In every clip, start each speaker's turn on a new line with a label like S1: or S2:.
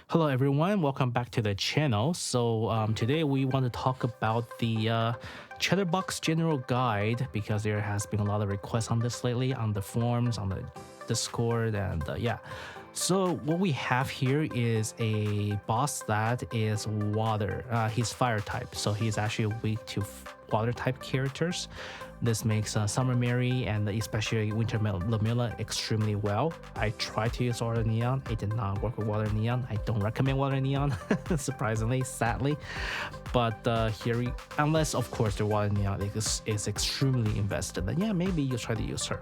S1: Hello everyone, welcome back to the channel. Today we want to talk about the Chatterbox general guide because there has been a lot of requests on this lately on the forums, on the Discord, and yeah. So what we have here is a boss that is water. He's fire type, so he's actually weak to water type characters. This makes Summer Mary and especially Winter Lamilla extremely well. I tried to use Water Neon. It did not work with Water Neon. I don't recommend Water Neon, surprisingly, sadly. But unless of course the Water Neon is extremely invested, then yeah, maybe you try to use her.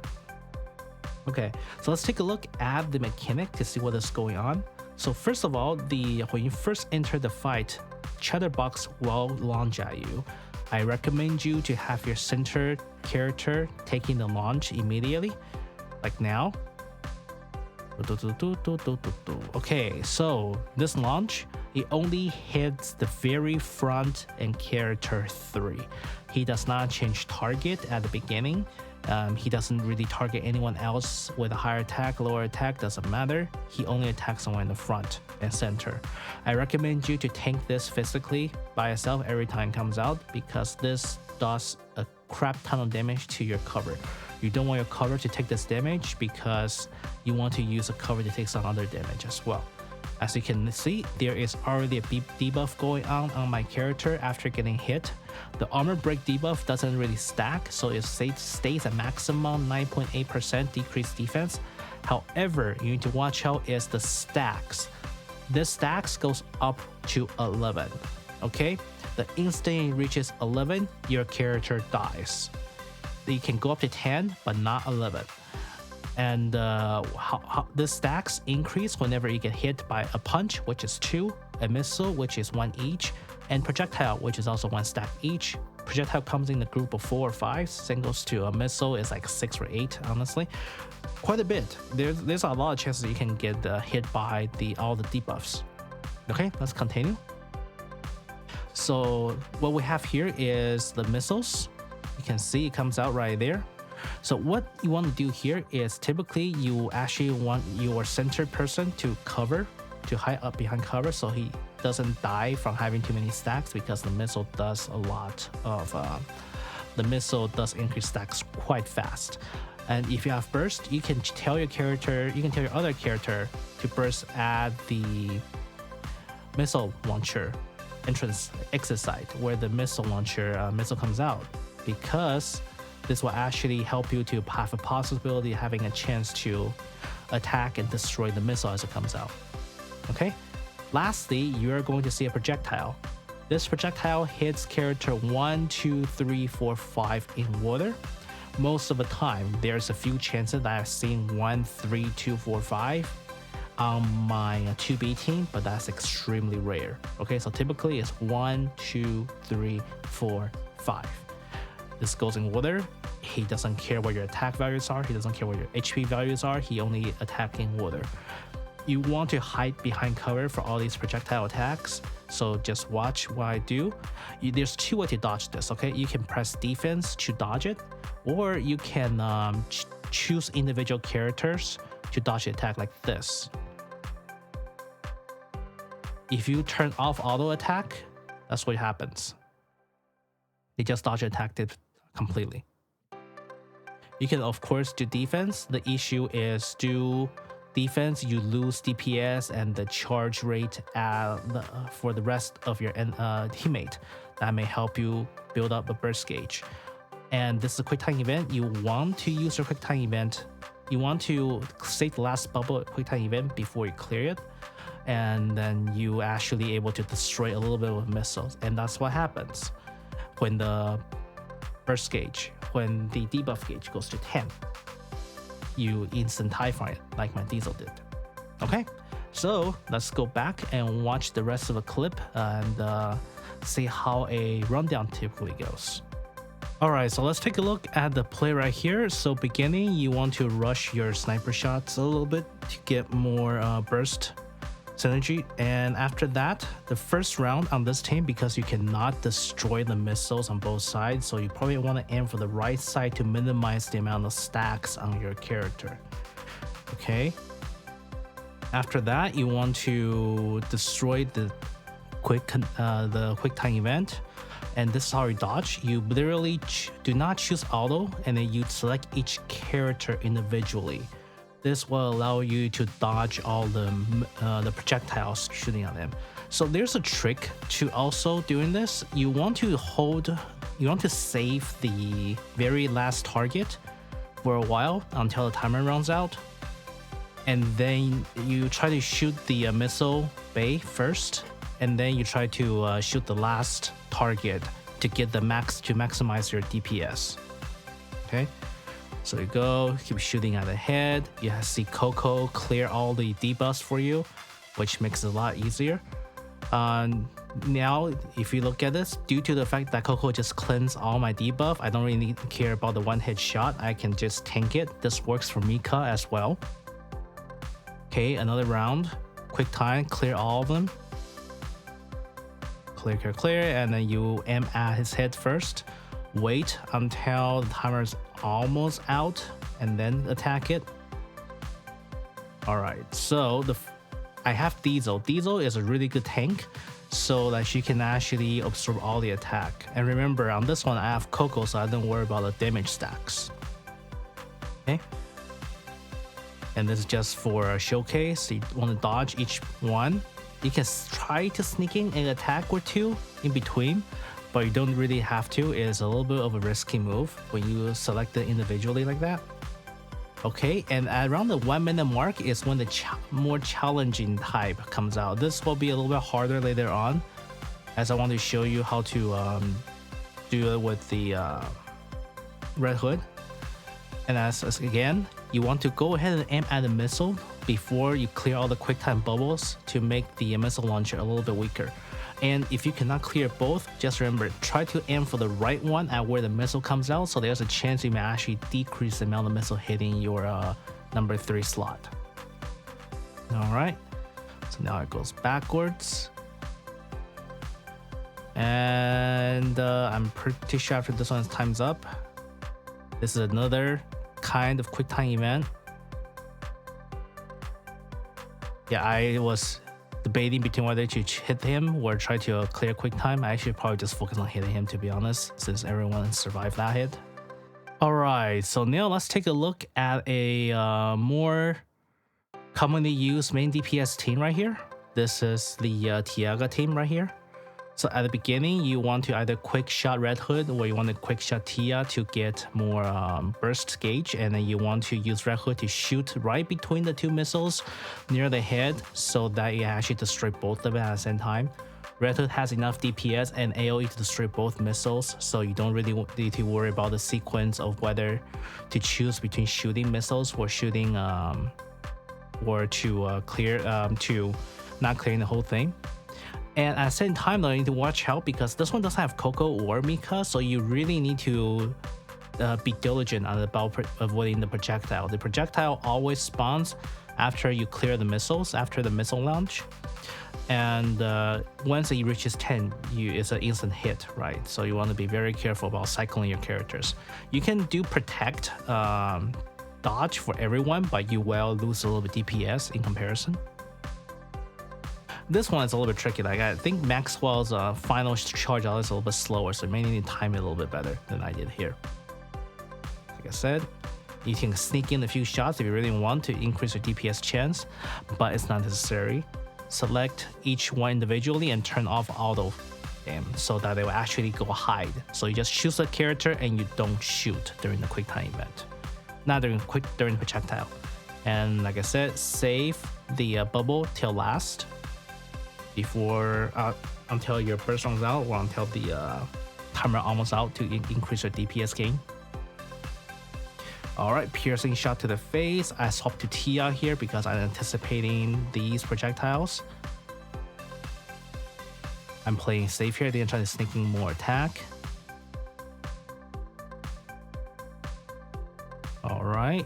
S1: Okay, so let's take a look at the mechanic to see what is going on. So first of all, when you first enter the fight, Chatterbox will launch at you. I recommend you to have your center character taking the launch immediately, like now. Okay, so this launch, it only hits the very front and character 3. He does not change target at the beginning. He doesn't really target anyone else with a higher attack, lower attack, doesn't matter. He only attacks someone in the front and center. I recommend you to tank this physically by yourself every time it comes out because this does a crap ton of damage to your cover. You don't want your cover to take this damage because you want to use a cover to take some other damage as well. As you can see, there is already a debuff going on my character after getting hit. The armor break debuff doesn't really stack, so it stays at maximum 9.8% decreased defense. However, you need to watch out is the stacks. This stacks goes up to 11. Okay, the instant it reaches 11, your character dies. You can go up to 10, but not 11. And the stacks increase whenever you get hit by a punch, which is 2, a missile, which is 1 each, and projectile, which is also 1 stack each. Projectile comes in a group of 4 or 5. Singles to a missile is like 6 or 8, honestly. Quite a bit. There's a lot of chances you can get hit by all the debuffs. Okay, let's continue. So what we have here is the missiles. You can see it comes out right there. So what you want to do here is typically you actually want your center person to hide up behind cover so he doesn't die from having too many stacks because the missile does increase stacks quite fast. And if you have burst, you can tell your other character to burst at the missile launcher exit side where the missile comes out, because this will actually help you to have a possibility of having a chance to attack and destroy the missile as it comes out. Okay? Lastly, you're going to see a projectile. This projectile hits character 1, 2, 3, 4, 5 in water. Most of the time, there's a few chances that I've seen 1, 3, 2, 4, 5 on my 2B team, but that's extremely rare. Okay, so typically it's 1, 2, 3, 4, 5. This goes in water. He doesn't care what your attack values are. He doesn't care what your HP values are. He only attacks in water. You want to hide behind cover for all these projectile attacks. So just watch what I do. There's 2 ways to dodge this. Okay, you can press defense to dodge it, or you can choose individual characters to dodge the attack like this. If you turn off auto attack, that's what happens. They just dodge attack completely. You can of course do defense. The issue is do defense, you lose DPS and the charge rate for the rest of your teammate. That may help you build up a burst gauge. And this is a quick time event. You want to use your quick time event. You want to save the last bubble at quick time event before you clear it. And then you actually able to destroy a little bit with missiles. And that's what happens when the burst gauge, when the debuff gauge goes to 10. You instant TIE fire it like my Diesel did. Okay, so let's go back and watch the rest of the clip and see how a rundown typically goes. Alright, so let's take a look at the play right here. So beginning, you want to rush your sniper shots a little bit to get more burst synergy, and after that, the first round on this team, because you cannot destroy the missiles on both sides, so you probably want to aim for the right side to minimize the amount of stacks on your character. Okay, After that, you want to destroy the quick time event, and this is how you dodge. You literally do not choose auto, and then you select each character individually. This will allow you to dodge all the projectiles shooting at them. So there's a trick to also doing this. You want to save the very last target for a while until the timer runs out, and then you try to shoot the missile bay first, and then you try to shoot the last target to get the maximize your DPS. Okay, so you go, keep shooting at the head. You see Coco clear all the debuffs for you, which makes it a lot easier. Now, if you look at this, due to the fact that Coco just cleansed all my debuff, I don't really care about the one-hit shot. I can just tank it. This works for Mika as well. Okay, another round. Quick time, clear all of them. Clear, and then you aim at his head first. Wait until the timer is almost out, and then attack it. Alright, so I have Diesel. Diesel is a really good tank, so that she can actually absorb all the attack. And remember, on this one I have Coco, so I don't worry about the damage stacks. Okay, and this is just for a showcase. So you want to dodge each one. You can try to sneak in an attack or two in between, but you don't really have to. It is a little bit of a risky move when you select it individually like that. Okay, and around the 1 minute mark is when the more challenging type comes out. This will be a little bit harder later on, as I want to show you how to do it with the Red Hood. And as again, you want to go ahead and aim at the missile before you clear all the quick time bubbles to make the missile launcher a little bit weaker. And if you cannot clear both, just remember, try to aim for the right one at where the missile comes out, so there's a chance you may actually decrease the amount of missile hitting your number 3 slot. Alright, so now it goes backwards. And I'm pretty sure after this one's time's up, this is another kind of quick time event. Yeah, I was debating between whether to hit him or try to clear quick time. I actually probably just focus on hitting him, to be honest, since everyone survived that hit. Alright, so now let's take a look at a more commonly used main DPS team right here. This is the Tiaga team right here. So at the beginning, you want to either quick shot Red Hood or you want to quick shot Tia to get more burst gauge, and then you want to use Red Hood to shoot right between the two missiles near the head so that you actually destroy both of them at the same time. Red Hood has enough DPS and AoE to destroy both missiles, so you don't really need to worry about the sequence of whether to choose between shooting missiles or shooting or to to not clearing the whole thing. And at the same time though, you need to watch out because this one doesn't have Coco or Mika, so you really need to be diligent about avoiding the projectile. The projectile always spawns after you clear the missiles, after the missile launch. And once it reaches 10, it's an instant hit, right? So you want to be very careful about cycling your characters. You can do protect, dodge for everyone, but you will lose a little bit DPS in comparison. This one is a little bit tricky. Like I think Maxwell's final charge out is a little bit slower, so you may need to time it a little bit better than I did here. Like I said, you can sneak in a few shots if you really want to increase your DPS chance, but it's not necessary. Select each one individually and turn off auto aim so that they will actually go hide. So you just choose a character and you don't shoot during the quick time event, not during projectile. And like I said, save the bubble till last. Before until your burst runs out or until the timer almost out to increase your DPS gain. Alright, piercing shot to the face. I swapped to Tia here because I'm anticipating these projectiles. I'm playing safe here, then trying to sneak in more attack. Alright.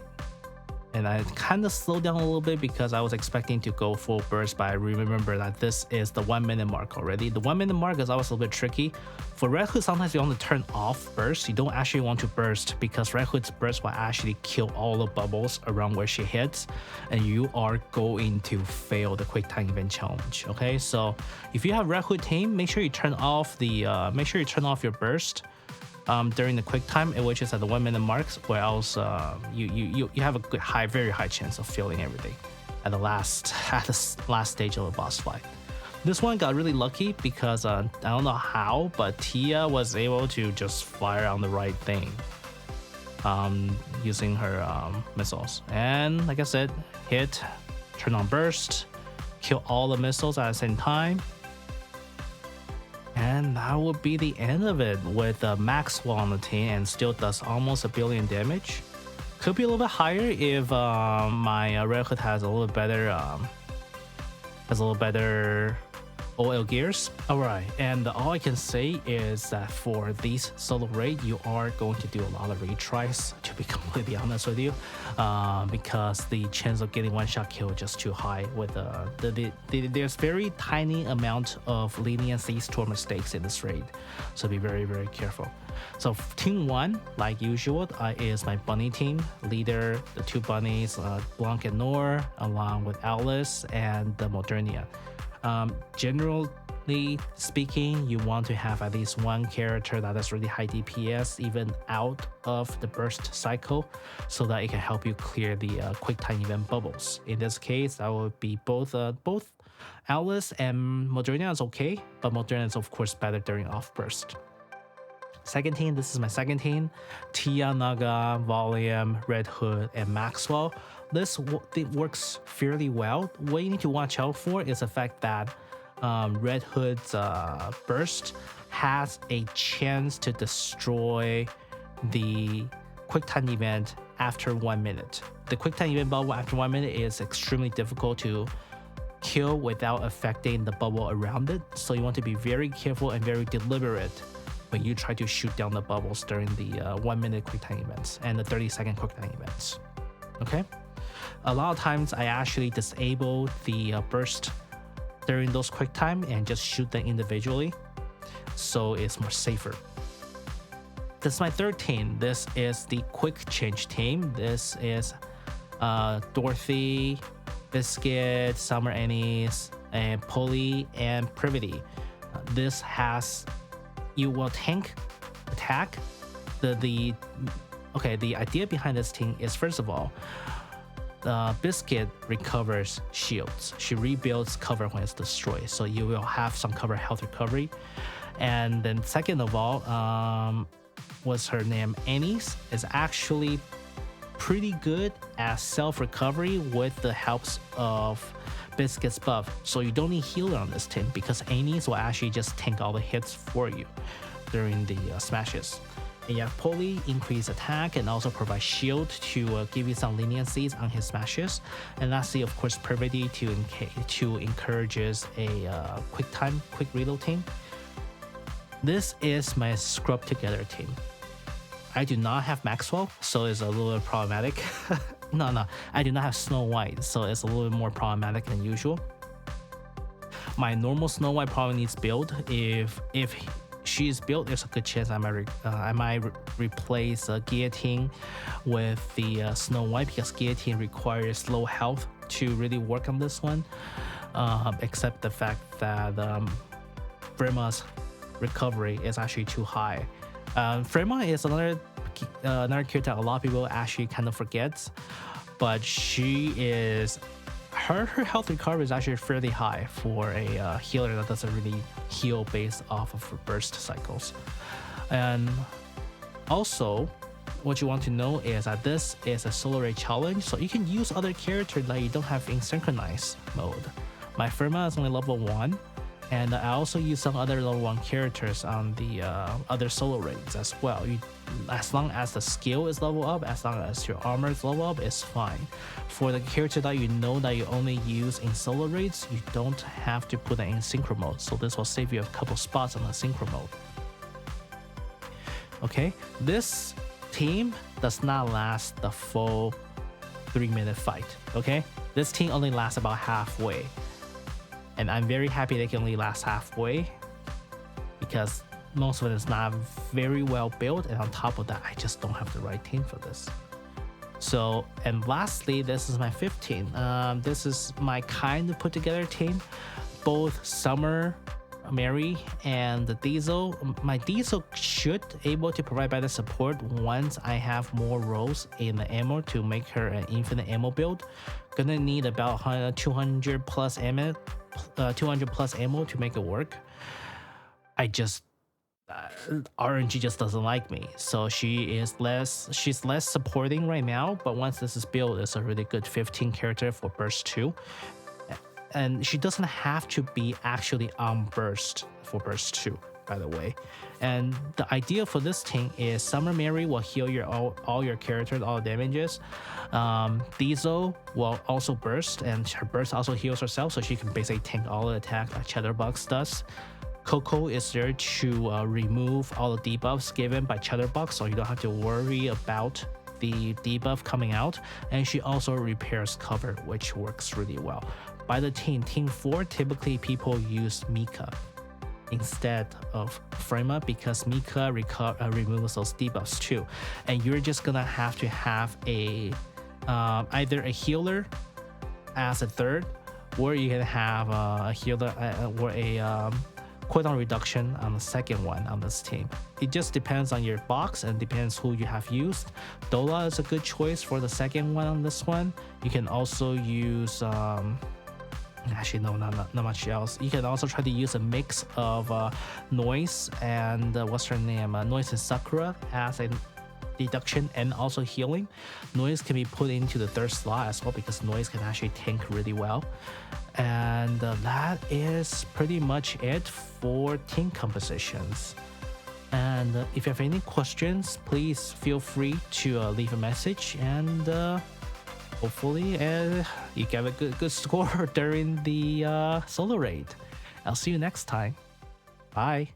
S1: and I kind of slowed down a little bit because I was expecting to go full burst, but I remember that this is the 1 minute mark already. The 1 minute mark is always a little bit tricky. For Red Hood, sometimes you want to turn off burst. You don't actually want to burst because Red Hood's burst will actually kill all the bubbles around where she hits, and you are going to fail the quick time event challenge. Okay, so if you have Red Hood team, make sure you turn off your burst during the quick time, which is at the 1 minute marks, or else you have a good very high chance of failing everything at the last stage of the boss fight. This one got really lucky because I don't know how, but Tia was able to just fire on the right thing using her missiles, and like I said, hit, turn on burst, kill all the missiles at the same time. And that would be the end of it with Maxwell on the team, and still does almost 1 billion damage. Could be a little bit higher if my Red Hood has a little better OL gears. Alright, and all I can say is that for these solo raid, you are going to do a lot of retries, to be completely honest with you, because the chance of getting one-shot kill is just too high. With there's very tiny amount of leniencies toward mistakes in this raid, so be very, very careful. So team 1, like usual, is my bunny team leader, the 2 bunnies, Blanc and Noor, along with Alice and the Modernia. Generally speaking, you want to have at least one character that has really high DPS even out of the burst cycle, so that it can help you clear the quick time event bubbles. In this case, that would be both Alice and Modernia is okay, but Modernia is of course better during off burst. Second team, this is my second team: Tia, Naga, Volume, Red Hood, and Maxwell. This works fairly well. What you need to watch out for is the fact that Red Hood's burst has a chance to destroy the quick time event after 1 minute. The quick time event bubble after 1 minute is extremely difficult to kill without affecting the bubble around it, so you want to be very careful and very deliberate when you try to shoot down the bubbles during the 1 minute quick time events and the 30-second quick time events. Okay, a lot of times I actually disable the burst during those quick time and just shoot them individually, so it's more safer. This is my third team. This is the quick change team. This is Dorothy, Biscuit, Summer Anise, and Polly and Privity. This has, you will tank attack. The idea behind this team is, first of all, Biscuit recovers shields. She rebuilds cover when it's destroyed, so you will have some cover health recovery. And then second of all, what's her name? Anise is actually pretty good at self-recovery with the helps of Biscuit's buff. So you don't need healer on this team because Anise will actually just tank all the hits for you during the smashes. And you have Polly increase attack and also provide shield to give you some leniencies on his smashes. And lastly, of course, Privity to encourages a quick reload team. This is my scrub together team. I do not have Maxwell, so it's a little bit problematic. No, I do not have Snow White, so it's a little bit more problematic than usual. My normal Snow White probably needs build. If she's built, there's a good chance I might replace Guillotine with the Snow White, because Guillotine requires low health to really work on this one. Except the fact that Frema's recovery is actually too high. Frema is another character a lot of people actually kind of forgets, but her health recovery is actually fairly high for a healer that doesn't really heal based off of her burst cycles. And also, what you want to know is that this is a solo raid challenge, so you can use other characters that you don't have in synchronized mode. My Frema is only level 1, and I also use some other level 1 characters on the other solo raids as well. As long as the skill is level up, as long as your armor is level up, it's fine. For the character that you know that you only use in solo raids, you don't have to put it in synchro mode, so this will save you a couple spots on the synchro mode. Okay, this team does not last the full 3-minute fight. Okay, this team only lasts about halfway, and I'm very happy they can only last halfway because most of it is not very well built, and on top of that, I just don't have the right team for this. So, and lastly, this is my 15. This is my kind of put together team. Both Summer, Mary, and the Diesel. My Diesel should able to provide better support once I have more rolls in the ammo to make her an infinite ammo build. Gonna need about 200 plus ammo, 200 plus ammo to make it work. I just RNG just doesn't like me, so she's less supporting right now, but once this is built, it's a really good 15 character for burst 2, and she doesn't have to be actually on burst for burst 2, by the way. And the idea for this team is Summer Mary will heal your all your characters, all damages. Diesel will also burst, and her burst also heals herself, so she can basically tank all the attack like Chatterbox does. Coco is there to remove all the debuffs given by Chatterbox, so you don't have to worry about the debuff coming out. And she also repairs cover, which works really well. By the team 4, typically people use Mika instead of Frema because Mika removes those debuffs too. And you're just gonna have to have a either a healer as a third, or you can have a healer or a cooldown reduction on the second one on this team. It just depends on your box and depends who you have used. Dola is a good choice for the second one on this one. You can also use actually no, not much else. You can also try to use a mix of Noise and what's her name, Noise and Sakura as a deduction and also healing. Noise can be put into the third slot as well because Noise can actually tank really well. And that is pretty much it for team compositions. And if you have any questions, please feel free to leave a message, and hopefully you get a good score during the solo raid. I'll see you next time. Bye.